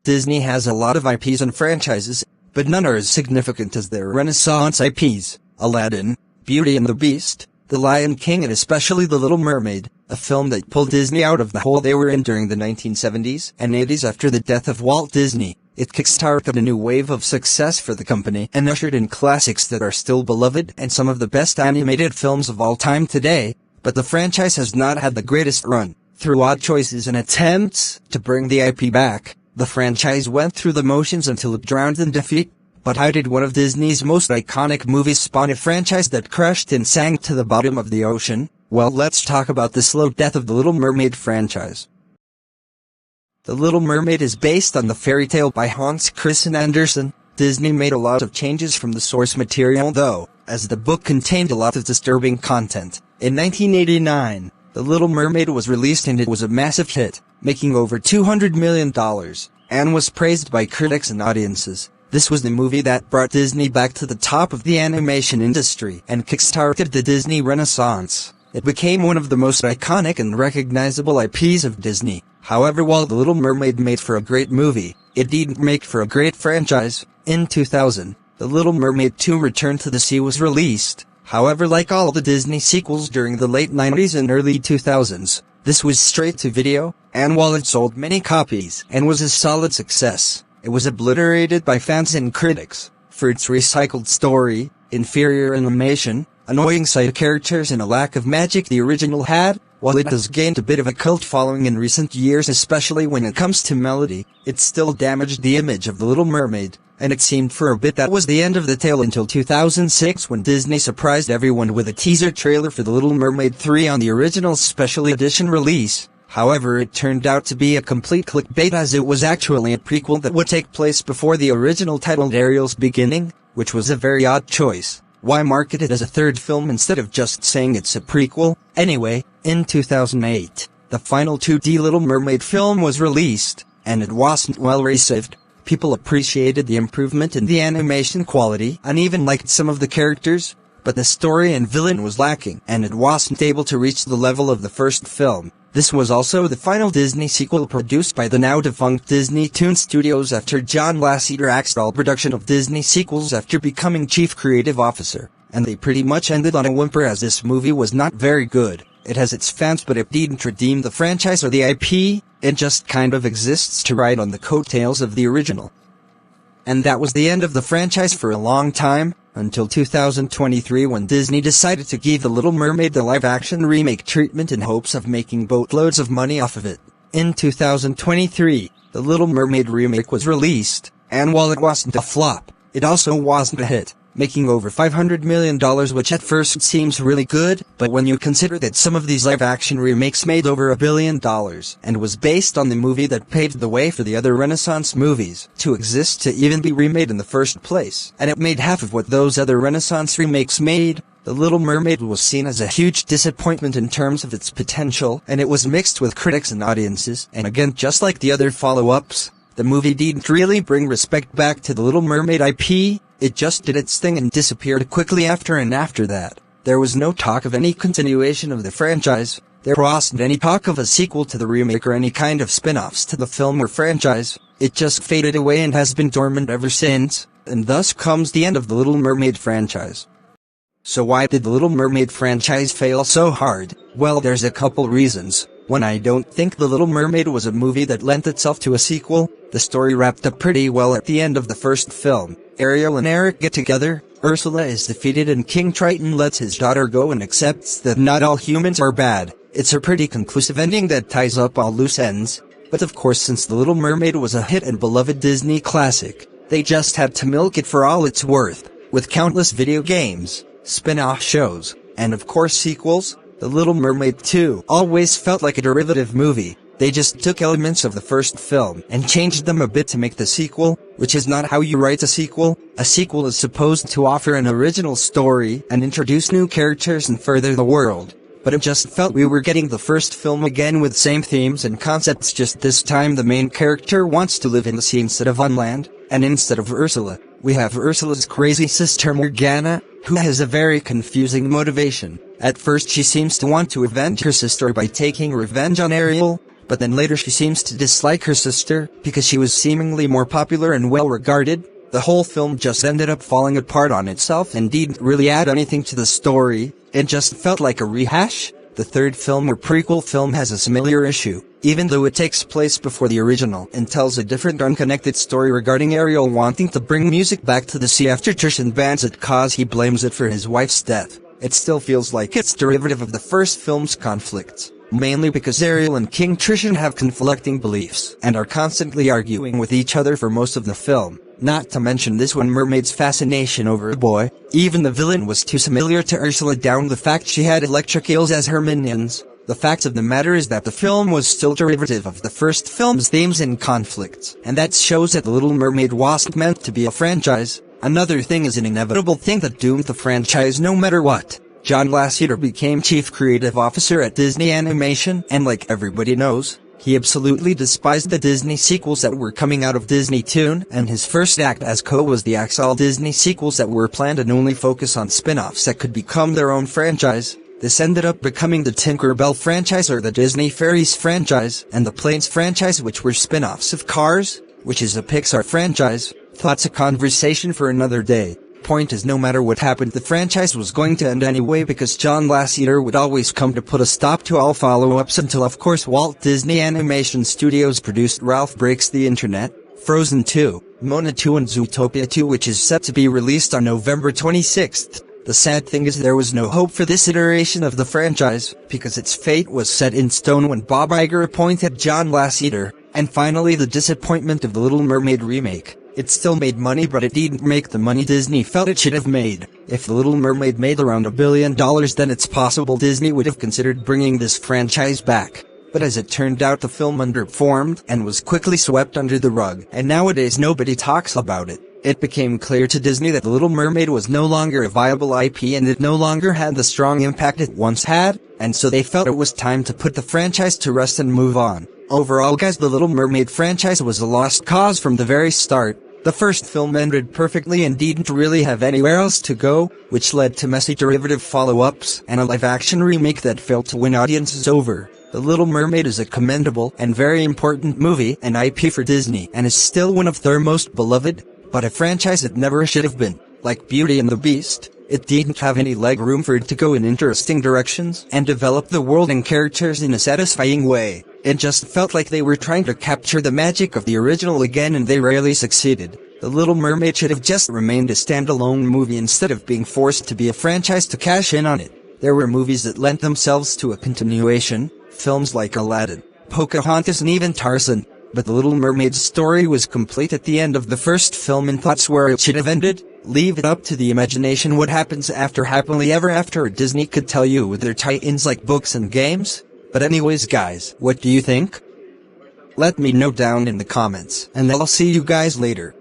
Disney has a lot of IPs and franchises, but none are as significant as their Renaissance IPs, Aladdin, Beauty and the Beast, The Lion King and especially The Little Mermaid, a film that pulled Disney out of the hole they were in during the 1970s and 80s after the death of Walt Disney. It kickstarted a new wave of success for the company and ushered in classics that are still beloved and some of the best animated films of all time today, but the franchise has not had the greatest run. Through odd choices and attempts to bring the IP back, the franchise went through the motions until it drowned in defeat. But how did one of Disney's most iconic movies spawn a franchise that crashed and sank to the bottom of the ocean? Well, let's talk about the slow death of the Little Mermaid franchise. The Little Mermaid is based on the fairy tale by Hans Christian Andersen. Disney made a lot of changes from the source material though, as the book contained a lot of disturbing content. In 1989, The Little Mermaid was released and it was a massive hit, making over $200 million, and was praised by critics and audiences. This was the movie that brought Disney back to the top of the animation industry and kickstarted the Disney Renaissance. It became one of the most iconic and recognizable IPs of Disney. However, while The Little Mermaid made for a great movie, it didn't make for a great franchise. In 2000, The Little Mermaid 2: Return to the Sea was released. However, like all the Disney sequels during the late 90s and early 2000s, this was straight to video, and while it sold many copies and was a solid success, it was obliterated by fans and critics for its recycled story, inferior animation, annoying side characters and a lack of magic the original had. While it has gained a bit of a cult following in recent years, especially when it comes to melody, it still damaged the image of The Little Mermaid, and it seemed for a bit that was the end of the tale until 2006 when Disney surprised everyone with a teaser trailer for The Little Mermaid 3 on the original special edition release. However, it turned out to be a complete clickbait as it was actually a prequel that would take place before the original titled Ariel's Beginning, which was a very odd choice. Why market it as a third film instead of just saying it's a prequel? Anyway, in 2008, the final 2D Little Mermaid film was released, and it wasn't well received. People appreciated the improvement in the animation quality and even liked some of the characters, but the story and villain was lacking, and it wasn't able to reach the level of the first film. This was also the final Disney sequel produced by the now-defunct Disney Toon Studios after John Lasseter axed all production of Disney sequels after becoming chief creative officer, and they pretty much ended on a whimper as this movie was not very good. It has its fans but it didn't redeem the franchise or the IP, it just kind of exists to ride on the coattails of the original. And that was the end of the franchise for a long time, until 2023 when Disney decided to give The Little Mermaid the live-action remake treatment in hopes of making boatloads of money off of it. In 2023, The Little Mermaid remake was released, and while it wasn't a flop, it also wasn't a hit, making over $500 million, which at first seems really good, but when you consider that some of these live-action remakes made over $1 billion, and was based on the movie that paved the way for the other Renaissance movies to exist to even be remade in the first place, and it made half of what those other Renaissance remakes made, The Little Mermaid was seen as a huge disappointment in terms of its potential, and it was mixed with critics and audiences, and again, just like the other follow-ups, the movie didn't really bring respect back to the Little Mermaid IP. It just did its thing and disappeared quickly after, and after that, there was no talk of any continuation of the franchise. There wasn't any talk of a sequel to the remake or any kind of spin-offs to the film or franchise. It just faded away and has been dormant ever since, and thus comes the end of the Little Mermaid franchise. So why did the Little Mermaid franchise fail so hard? Well, there's a couple reasons. One, I don't think The Little Mermaid was a movie that lent itself to a sequel. The story wrapped up pretty well at the end of the first film. Ariel and Eric get together, Ursula is defeated and King Triton lets his daughter go and accepts that not all humans are bad. It's a pretty conclusive ending that ties up all loose ends. But of course, since The Little Mermaid was a hit and beloved Disney classic, they just had to milk it for all it's worth, with countless video games, spin-off shows, and of course sequels. The Little Mermaid 2 always felt like a derivative movie. They just took elements of the first film and changed them a bit to make the sequel, which is not how you write a sequel. A sequel is supposed to offer an original story and introduce new characters and further the world. But it just felt we were getting the first film again with same themes and concepts, just this time the main character wants to live in the sea instead of on land, and instead of Ursula, we have Ursula's crazy sister Morgana, who has a very confusing motivation. At first she seems to want to avenge her sister by taking revenge on Ariel, but then later she seems to dislike her sister, because she was seemingly more popular and well-regarded. The whole film just ended up falling apart on itself and didn't really add anything to the story. It just felt like a rehash. The third film or prequel film has a similar issue, even though it takes place before the original and tells a different unconnected story regarding Ariel wanting to bring music back to the sea after Tristan bans it cause he blames it for his wife's death. It still feels like it's derivative of the first film's conflicts, mainly because Ariel and King Tristan have conflicting beliefs and are constantly arguing with each other for most of the film. Not to mention this one Mermaid's fascination over a boy. Even the villain was too familiar to Ursula down the fact she had electric eels as her minions. The fact of the matter is that the film was still derivative of the first film's themes and conflicts, and that shows that The Little Mermaid wasn't meant to be a franchise. Another thing is an inevitable thing that doomed the franchise no matter what. John Lasseter became chief creative officer at Disney Animation, and like everybody knows, he absolutely despised the Disney sequels that were coming out of Disney Toon, and his first act as co was the all Disney sequels that were planned and only focus on spin-offs that could become their own franchise. This ended up becoming the Tinkerbell franchise or the Disney Fairies franchise, and the Planes franchise, which were spin-offs of Cars, which is a Pixar franchise. That's a conversation for another day. Point is, no matter what happened, the franchise was going to end anyway because John Lasseter would always come to put a stop to all follow-ups until of course Walt Disney Animation Studios produced Ralph Breaks the Internet, Frozen 2, Moana 2 and Zootopia 2, which is set to be released on November 26th. The sad thing is there was no hope for this iteration of the franchise, because its fate was set in stone when Bob Iger appointed John Lasseter. And finally, the disappointment of The Little Mermaid remake. It still made money, but it didn't make the money Disney felt it should have made. If The Little Mermaid made around $1 billion, then it's possible Disney would have considered bringing this franchise back. But as it turned out, the film underperformed and was quickly swept under the rug, and nowadays nobody talks about it. It became clear to Disney that The Little Mermaid was no longer a viable IP and it no longer had the strong impact it once had, and so they felt it was time to put the franchise to rest and move on. Overall guys, The Little Mermaid franchise was a lost cause from the very start. The first film ended perfectly and didn't really have anywhere else to go, which led to messy derivative follow-ups and a live-action remake that failed to win audiences over. The Little Mermaid is a commendable and very important movie and IP for Disney and is still one of their most beloved, but a franchise it never should have been. Like Beauty and the Beast, it didn't have any leg room for it to go in interesting directions and develop the world and characters in a satisfying way. It just felt like they were trying to capture the magic of the original again and they rarely succeeded. The Little Mermaid should have just remained a standalone movie instead of being forced to be a franchise to cash in on it. There were movies that lent themselves to a continuation, films like Aladdin, Pocahontas and even Tarzan, but The Little Mermaid's story was complete at the end of the first film and that's where it should have ended. Leave it up to the imagination what happens after Happily Ever After. Disney could tell you with their tie-ins like books and games. But anyways guys, what do you think? Let me know down in the comments, and I'll see you guys later.